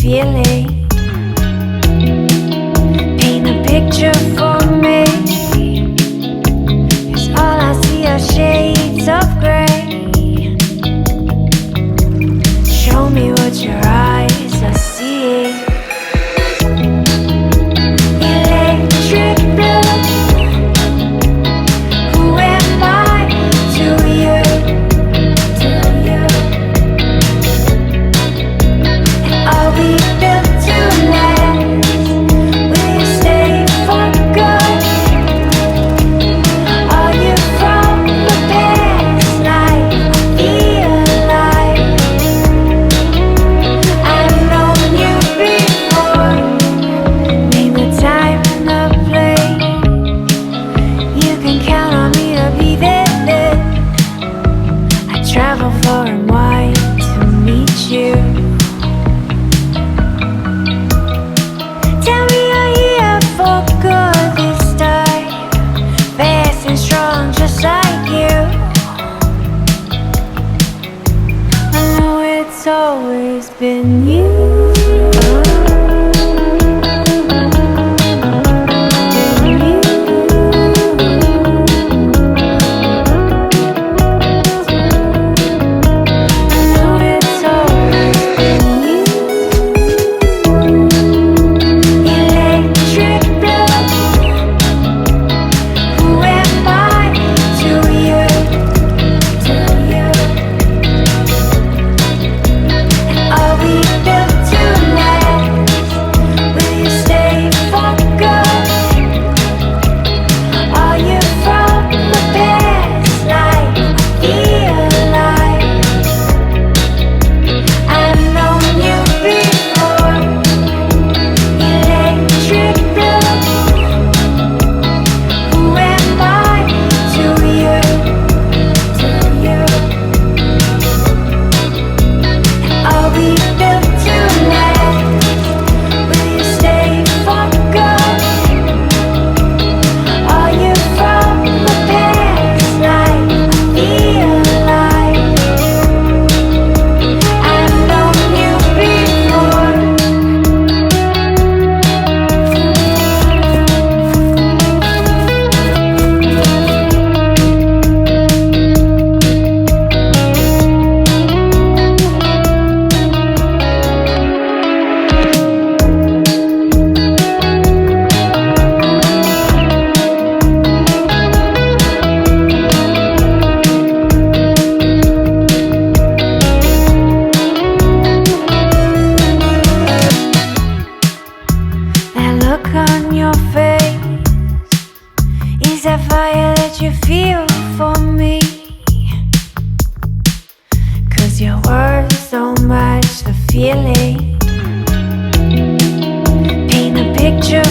feeling. Paint a picture for me, 'cause all I see are shades of gray. Show me what your eyes are seeing. Electric blue. Who am I to you? And are we built to last? Will you stay for good? Are you from the past life? Feel alive. I've known you before. Name the time and the place. You can count on me to be there. I travel far and wide to meet you. Tell me you're here for good this time. Fast and strong just like you. I know it's always been you. Feeling. Paint a picture